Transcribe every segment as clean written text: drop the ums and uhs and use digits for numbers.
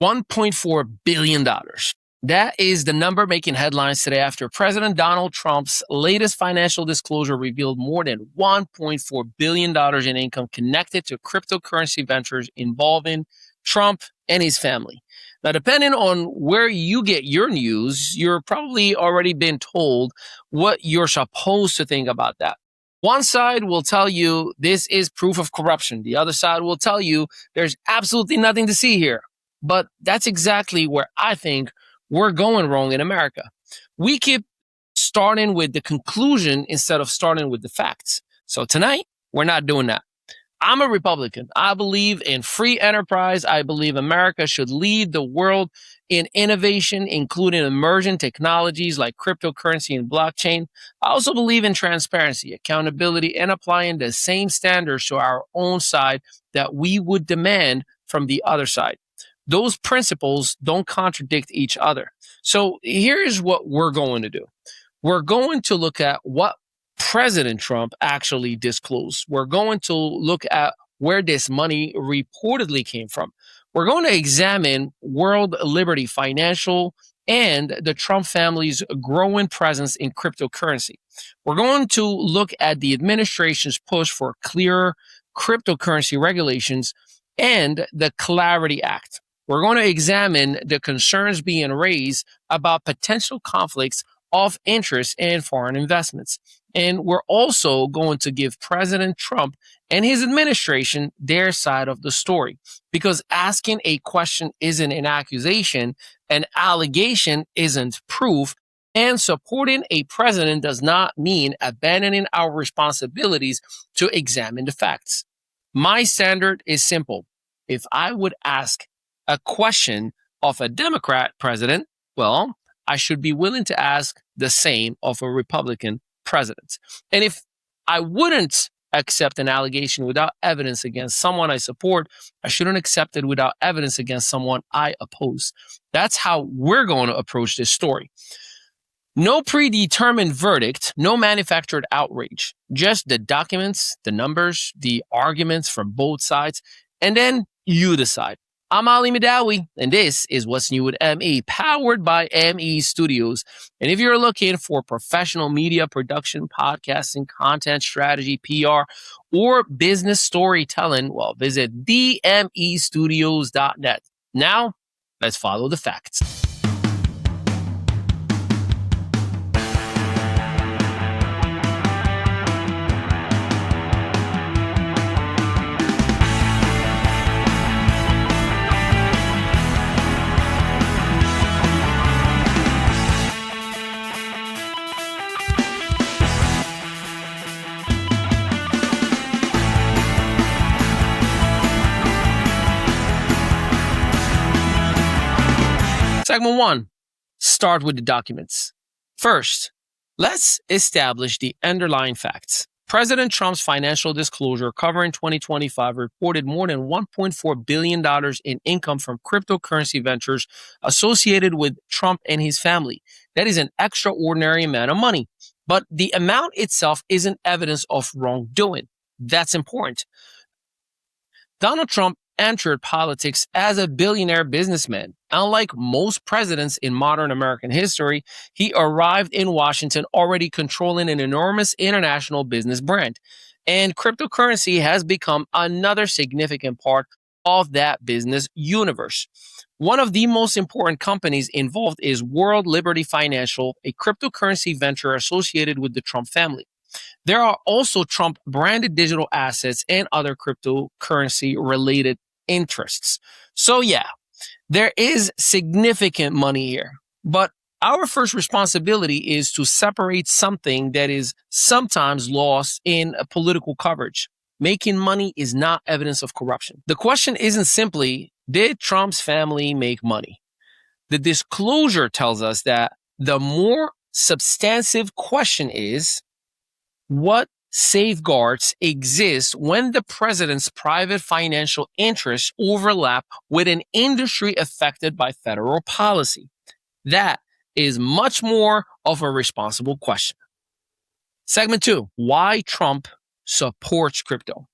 $1.4 billion. That is the number making headlines today after President Donald Trump's latest financial disclosure revealed more than $1.4 billion in income connected to cryptocurrency ventures involving Trump and his family. Now, depending on where you get your news, you're probably already been told what you're supposed to think about that. One side will tell you this is proof of corruption. The other side will tell you there's absolutely nothing to see here. But that's exactly where I think we're going wrong in America. We keep starting with the conclusion instead of starting with the facts. So tonight, we're not doing that. I'm a Republican. I believe in free enterprise. I believe America should lead the world in innovation, including emerging technologies like cryptocurrency and blockchain. I also believe in transparency, accountability, and applying the same standards to our own side that we would demand from the other side. Those principles don't contradict each other. So here's what we're going to do. We're going to look at what President Trump actually disclosed. We're going to look at where this money reportedly came from. We're going to examine World Liberty Financial and the Trump family's growing presence in cryptocurrency. We're going to look at the administration's push for clearer cryptocurrency regulations and the Clarity Act. We're going to examine the concerns being raised about potential conflicts of interest in foreign investments. And we're also going to give President Trump and his administration their side of the story, because asking a question isn't an accusation, an allegation isn't proof, and supporting a president does not mean abandoning our responsibilities to examine the facts. My standard is simple. If I would ask a question of a Democrat president, well, I should be willing to ask the same of a Republican president. And if I wouldn't accept an allegation without evidence against someone I support, I shouldn't accept it without evidence against someone I oppose. That's how we're going to approach this story. No predetermined verdict, no manufactured outrage, just the documents, the numbers, the arguments from both sides, and then you decide. I'm Mehdaoui, and this is What's New with ME, powered by ME Studios. And if you're looking for professional media production, podcasting, content strategy, PR, or business storytelling, well, visit dmestudios.net. Now, let's follow the facts. Segment 1, start with the documents. First, let's establish the underlying facts. President Trump's financial disclosure covering 2025 reported more than $1.4 billion in income from cryptocurrency ventures associated with Trump and his family. That is an extraordinary amount of money, but the amount itself isn't evidence of wrongdoing. That's important. Donald Trump entered politics as a billionaire businessman. Unlike most presidents in modern American history, he arrived in Washington already controlling an enormous international business brand. And cryptocurrency has become another significant part of that business universe. One of the most important companies involved is World Liberty Financial, a cryptocurrency venture associated with the Trump family. There are also Trump-branded digital assets and other cryptocurrency-related interests. So yeah, there is significant money here. But our first responsibility is to separate something that is sometimes lost in political coverage. Making money is not evidence of corruption. The question isn't simply, did Trump's family make money? The disclosure tells us that the more substantive question is, what safeguards exist when the president's private financial interests overlap with an industry affected by federal policy? That is much more of a responsible question. Segment 2, why Trump supports crypto.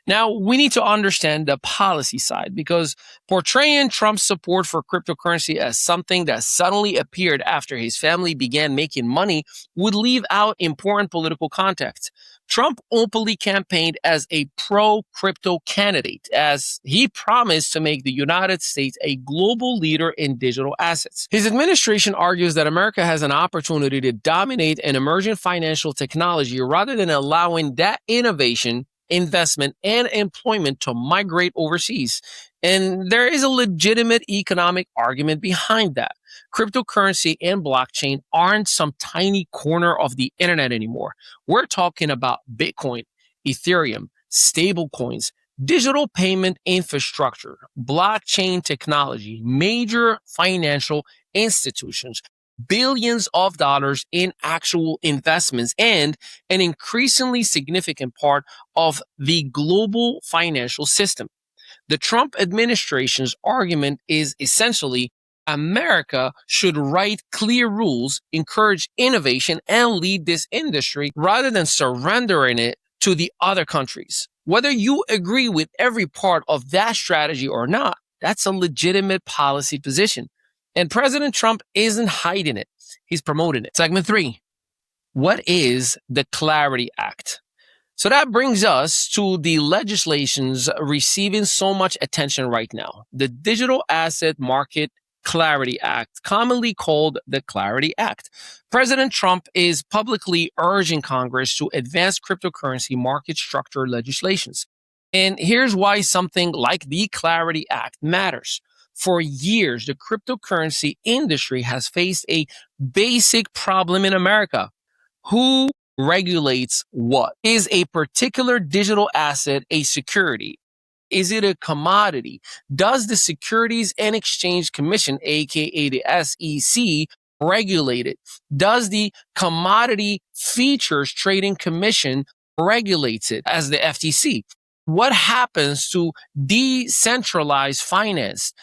Now, we need to understand the policy side because portraying Trump's support for cryptocurrency as something that suddenly appeared after his family began making money would leave out important political context. Trump openly campaigned as a pro-crypto candidate, as he promised to make the United States a global leader in digital assets. His administration argues that America has an opportunity to dominate an emerging financial technology rather than allowing that innovation, investment, and employment to migrate overseas. And there is a legitimate economic argument behind that. Cryptocurrency and blockchain aren't some tiny corner of the internet anymore. We're talking about Bitcoin, Ethereum, stablecoins, digital payment infrastructure, blockchain technology, major financial institutions, billions of dollars in actual investments, and an increasingly significant part of the global financial system. The Trump administration's argument is essentially America should write clear rules, encourage innovation, and lead this industry rather than surrendering it to the other countries. Whether you agree with every part of that strategy or not, that's a legitimate policy position. And President Trump isn't hiding it. He's promoting it. Segment 3. What is the Clarity Act? So that brings us to the legislations receiving so much attention right now. The Digital Asset Market Clarity Act, commonly called the Clarity Act. President Trump is publicly urging Congress to advance cryptocurrency market structure legislations. And here's why something like the Clarity Act matters. For years, the cryptocurrency industry has faced a basic problem in America. Who regulates what? Is a particular digital asset a security? Is it a commodity? Does the Securities and Exchange Commission, aka the SEC, regulate it? Does the Commodity Futures Trading Commission regulate it as the FTC? What happens to decentralized finance?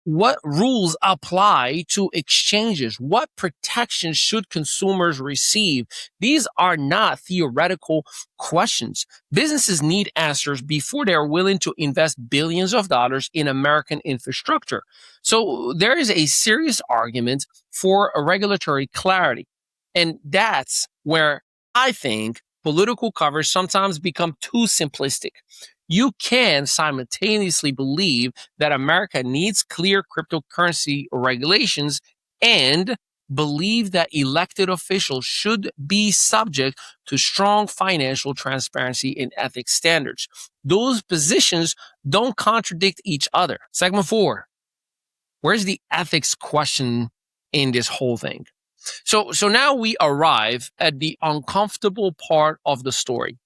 What rules apply to exchanges? What protections should consumers receive? These are not theoretical questions. Businesses need answers before they are willing to invest billions of dollars in American infrastructure. So there is a serious argument for a regulatory clarity. And that's where I think political coverage sometimes become too simplistic. You can simultaneously believe that America needs clear cryptocurrency regulations and believe that elected officials should be subject to strong financial transparency and ethics standards. Those positions don't contradict each other. Segment 4. Where's the ethics question in this whole thing? So now we arrive at the uncomfortable part of the story.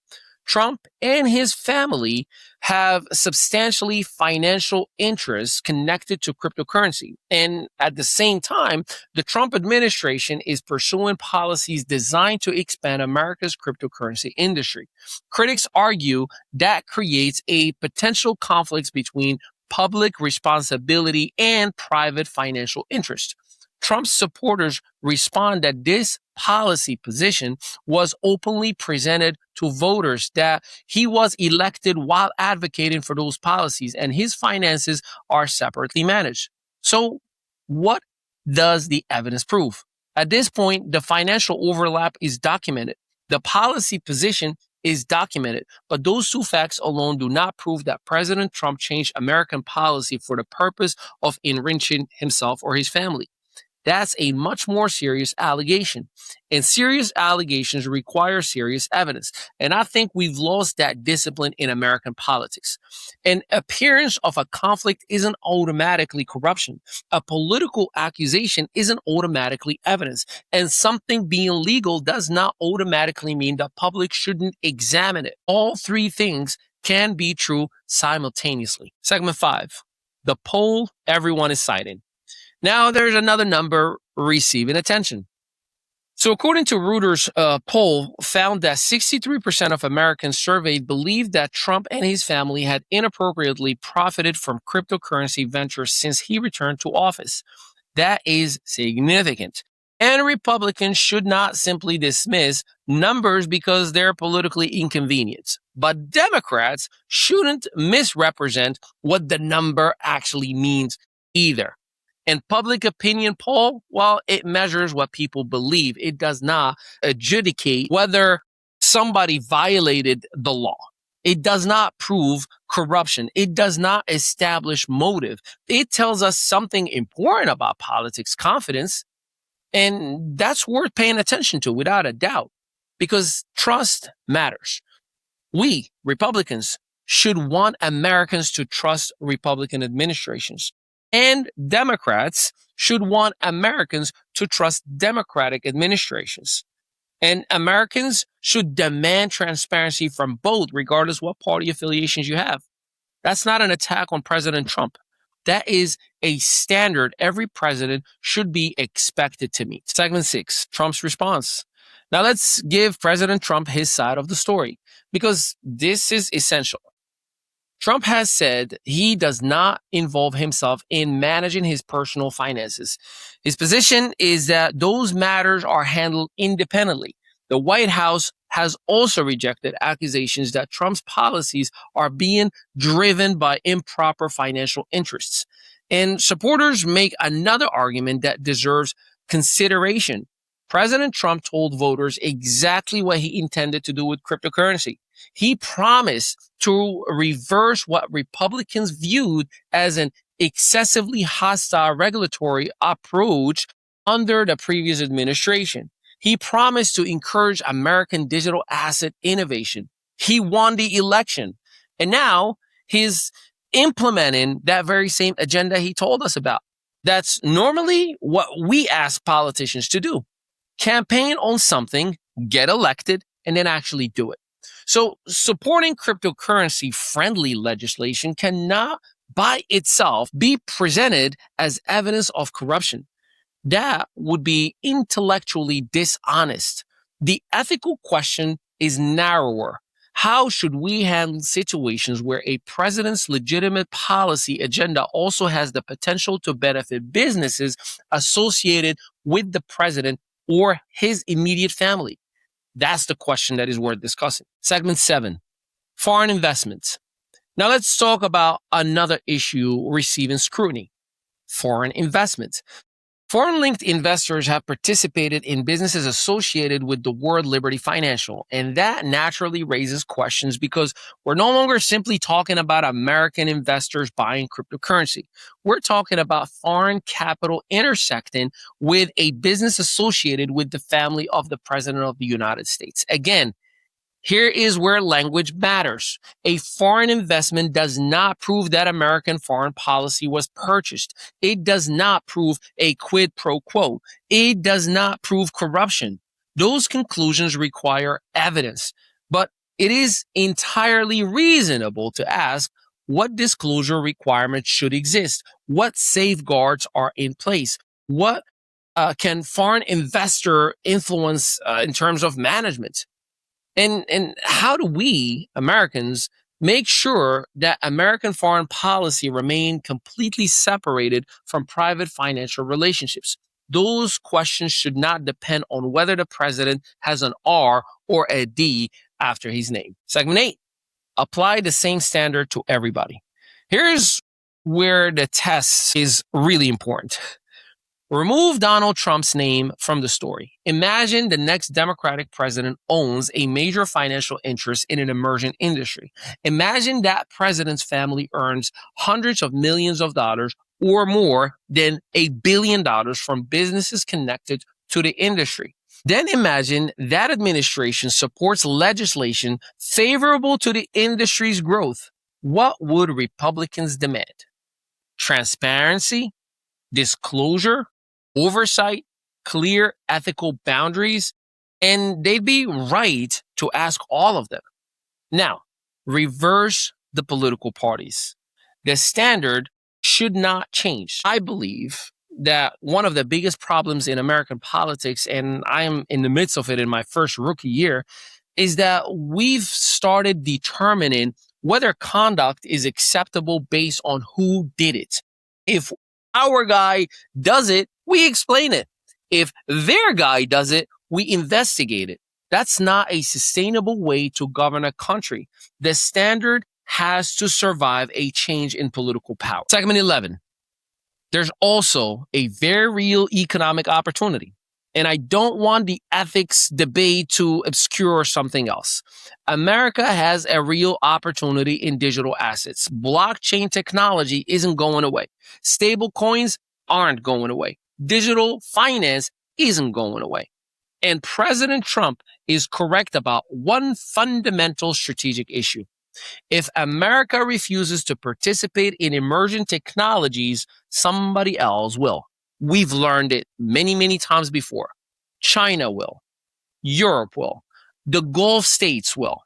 Trump and his family have substantially financial interests connected to cryptocurrency. And at the same time, the Trump administration is pursuing policies designed to expand America's cryptocurrency industry. Critics argue that creates a potential conflict between public responsibility and private financial interest. Trump's supporters respond that this policy position was openly presented to voters, that he was elected while advocating for those policies, and his finances are separately managed. So what does the evidence prove? At this point, the financial overlap is documented. The policy position is documented, but those two facts alone do not prove that President Trump changed American policy for the purpose of enriching himself or his family. That's a much more serious allegation. And serious allegations require serious evidence. And I think we've lost that discipline in American politics. An appearance of a conflict isn't automatically corruption. A political accusation isn't automatically evidence. And something being legal does not automatically mean the public shouldn't examine it. All three things can be true simultaneously. Segment 5. The poll everyone is citing. Now there's another number receiving attention. So according to Reuters' poll, found that 63% of Americans surveyed believed that Trump and his family had inappropriately profited from cryptocurrency ventures since he returned to office. That is significant. And Republicans should not simply dismiss numbers because they're politically inconvenient. But Democrats shouldn't misrepresent what the number actually means either. And public opinion poll, well, it measures what people believe. It does not adjudicate whether somebody violated the law. It does not prove corruption. It does not establish motive. It tells us something important about politics confidence. And that's worth paying attention to without a doubt, because trust matters. We, Republicans, should want Americans to trust Republican administrations. And Democrats should want Americans to trust Democratic administrations. And Americans should demand transparency from both, regardless what party affiliations you have. That's not an attack on President Trump. That is a standard every president should be expected to meet. Segment 6, Trump's response. Now let's give President Trump his side of the story, because this is essential. Trump has said he does not involve himself in managing his personal finances. His position is that those matters are handled independently. The White House has also rejected accusations that Trump's policies are being driven by improper financial interests. And supporters make another argument that deserves consideration. President Trump told voters exactly what he intended to do with cryptocurrency. He promised to reverse what Republicans viewed as an excessively hostile regulatory approach under the previous administration. He promised to encourage American digital asset innovation. He won the election. And now he's implementing that very same agenda he told us about. That's normally what we ask politicians to do. Campaign on something, get elected, and then actually do it. So supporting cryptocurrency-friendly legislation cannot by itself be presented as evidence of corruption. That would be intellectually dishonest. The ethical question is narrower. How should we handle situations where a president's legitimate policy agenda also has the potential to benefit businesses associated with the president or his immediate family? That's the question that is worth discussing. Segment 7, foreign investments. Now let's talk about another issue receiving scrutiny: foreign investments. Foreign-linked investors have participated in businesses associated with the word Liberty Financial, and that naturally raises questions because we're no longer simply talking about American investors buying cryptocurrency. We're talking about foreign capital intersecting with a business associated with the family of the President of the United States. Again, here is where language matters. A foreign investment does not prove that American foreign policy was purchased. It does not prove a quid pro quo. It does not prove corruption. Those conclusions require evidence. But it is entirely reasonable to ask what disclosure requirements should exist, what safeguards are in place, what can foreign investor influence in terms of management. And how do we, Americans, make sure that American foreign policy remain completely separated from private financial relationships? Those questions should not depend on whether the president has an R or a D after his name. Segment 8, apply the same standard to everybody. Here's where the test is really important. Remove Donald Trump's name from the story. Imagine the next Democratic president owns a major financial interest in an emerging industry. Imagine that president's family earns hundreds of millions of dollars or more than $1 billion from businesses connected to the industry. Then imagine that administration supports legislation favorable to the industry's growth. What would Republicans demand? Transparency, disclosure, oversight, clear ethical boundaries, and they'd be right to ask all of them. Now, reverse the political parties. The standard should not change. I believe that one of the biggest problems in American politics, and I am in the midst of it in my first rookie year, is that we've started determining whether conduct is acceptable based on who did it. If our guy does it, we explain it. If their guy does it, we investigate it. That's not a sustainable way to govern a country. The standard has to survive a change in political power. Segment 11. There's also a very real economic opportunity. And I don't want the ethics debate to obscure something else. America has a real opportunity in digital assets. Blockchain technology isn't going away. Stable coins aren't going away. Digital finance isn't going away. And President Trump is correct about one fundamental strategic issue. If America refuses to participate in emerging technologies, somebody else will. We've learned it many, many times before. China will. Europe will. The Gulf states will.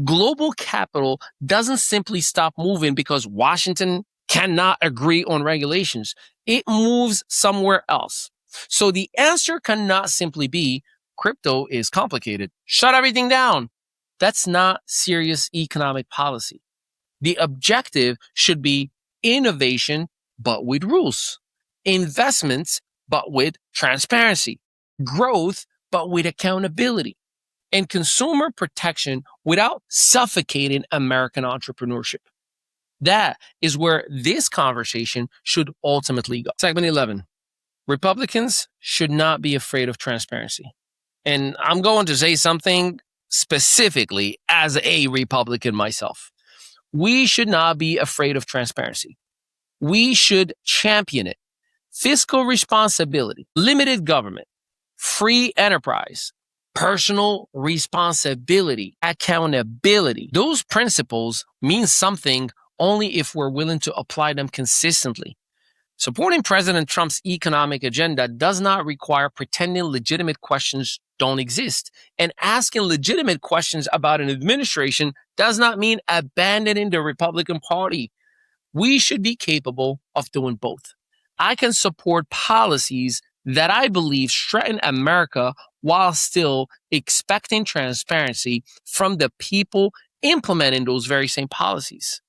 Global capital doesn't simply stop moving because Washington cannot agree on regulations. It moves somewhere else. So the answer cannot simply be crypto is complicated. Shut everything down. That's not serious economic policy. The objective should be innovation, but with rules. Investments, but with transparency. Growth, but with accountability. And consumer protection without suffocating American entrepreneurship. That is where this conversation should ultimately go. Segment 11. Republicans should not be afraid of transparency. And I'm going to say something specifically as a Republican myself. We should not be afraid of transparency. We should champion it. Fiscal responsibility, limited government, free enterprise, personal responsibility, accountability. Those principles mean something only if we're willing to apply them consistently. Supporting President Trump's economic agenda does not require pretending legitimate questions don't exist. And asking legitimate questions about an administration does not mean abandoning the Republican Party. We should be capable of doing both. I can support policies that I believe strengthen America while still expecting transparency from the people implementing those very same policies.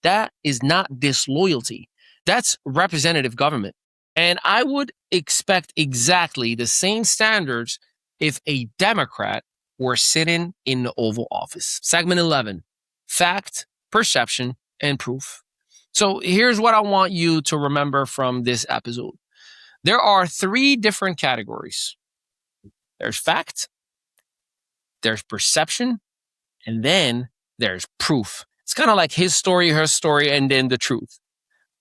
That is not disloyalty. That's representative government. And I would expect exactly the same standards if a Democrat were sitting in the Oval Office. Segment 11, fact, perception, and proof. So here's what I want you to remember from this episode. There are 3 different categories. There's fact, there's perception, and then there's proof. It's kind of like his story, her story, and then the truth.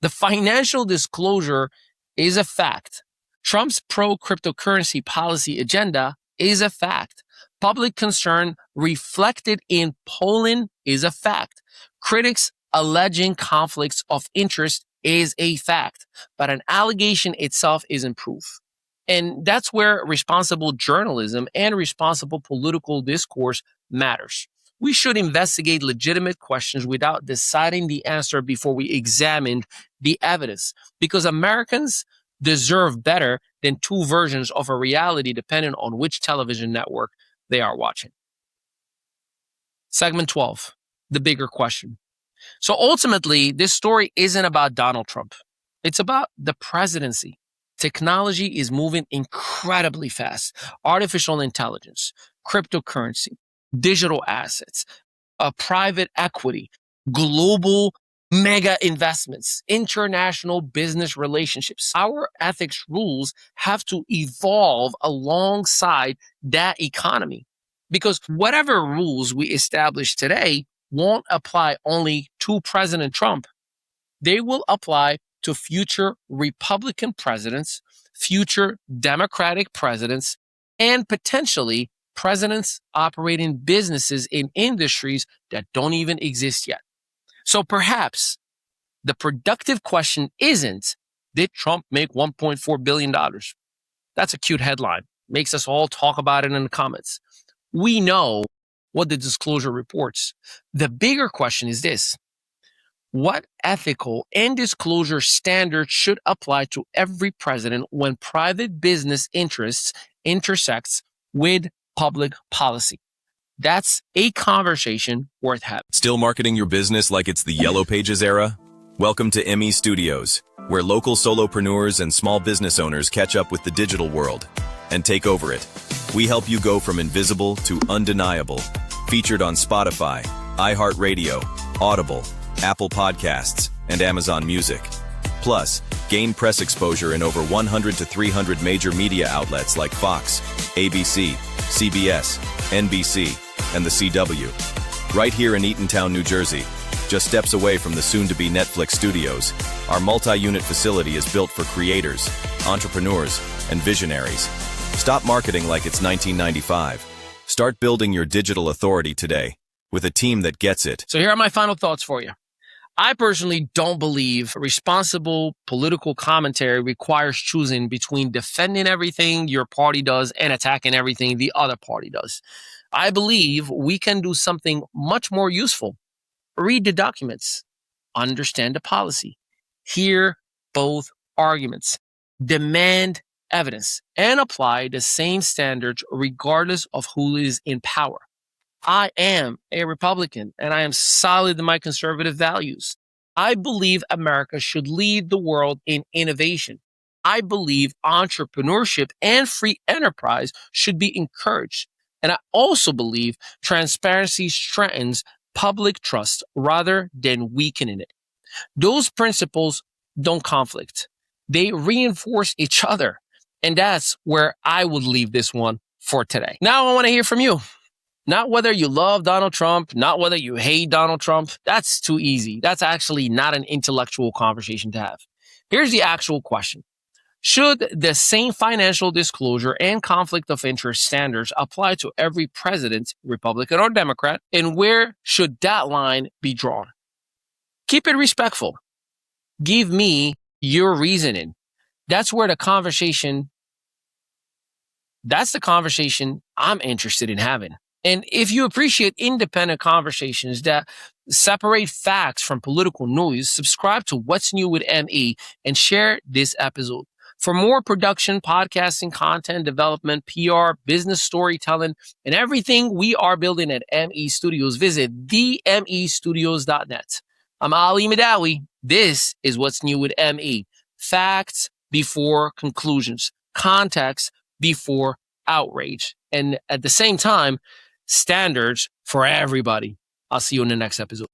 The financial disclosure is a fact. Trump's pro-cryptocurrency policy agenda is a fact. Public concern reflected in polling is a fact. Critics alleging conflicts of interest is a fact, but an allegation itself isn't proof. And that's where responsible journalism and responsible political discourse matters. We should investigate legitimate questions without deciding the answer before we examine the evidence, because Americans deserve better than 2 versions of a reality depending on which television network they are watching. Segment 12, the bigger question. So ultimately, this story isn't about Donald Trump. It's about the presidency. Technology is moving incredibly fast. Artificial intelligence, cryptocurrency, digital assets, private equity, global mega investments, international business relationships. Our ethics rules have to evolve alongside that economy, because whatever rules we establish today won't apply only to President Trump. They will apply to future Republican presidents, future Democratic presidents, and potentially presidents operating businesses in industries that don't even exist yet. So perhaps the productive question isn't, did Trump make $1.4 billion? That's a cute headline. Makes us all talk about it in the comments. We know what the disclosure reports. The bigger question is this: what ethical and disclosure standards should apply to every president when private business interests intersects with public policy? That's a conversation worth having. Still marketing your business like it's the Yellow Pages era? Welcome to ME Studios, where local solopreneurs and small business owners catch up with the digital world and take over it. We help you go from invisible to undeniable. Featured on Spotify, iHeartRadio, Audible, Apple Podcasts, and Amazon Music. Plus, gain press exposure in over 100 to 300 major media outlets like Fox, ABC, CBS, NBC, and the CW. Right here in Eatontown, New Jersey, just steps away from the soon-to-be Netflix studios, our multi-unit facility is built for creators, entrepreneurs, and visionaries. Stop marketing like it's 1995. Start building your digital authority today with a team that gets it. So here are my final thoughts for you. I personally don't believe responsible political commentary requires choosing between defending everything your party does and attacking everything the other party does. I believe we can do something much more useful. Read the documents, understand the policy, hear both arguments, demand evidence, and apply the same standards regardless of who is in power. I am a Republican, and I am solid in my conservative values. I believe America should lead the world in innovation. I believe entrepreneurship and free enterprise should be encouraged. And I also believe transparency strengthens public trust rather than weakening it. Those principles don't conflict. They reinforce each other. And that's where I would leave this one for today. Now I want to hear from you. Not whether you love Donald Trump, not whether you hate Donald Trump. That's too easy. That's actually not an intellectual conversation to have. Here's the actual question. Should the same financial disclosure and conflict of interest standards apply to every president, Republican or Democrat? And where should that line be drawn? Keep it respectful. Give me your reasoning. That's the conversation I'm interested in having. And if you appreciate independent conversations that separate facts from political noise, subscribe to What's New with ME and share this episode. For more production, podcasting, content development, PR, business storytelling, and everything we are building at ME Studios, visit themestudios.net. I'm Ali Mehdaoui. This is What's New with ME. Facts before conclusions. Context before outrage. And at the same time, standards for everybody. I'll see you in the next episode.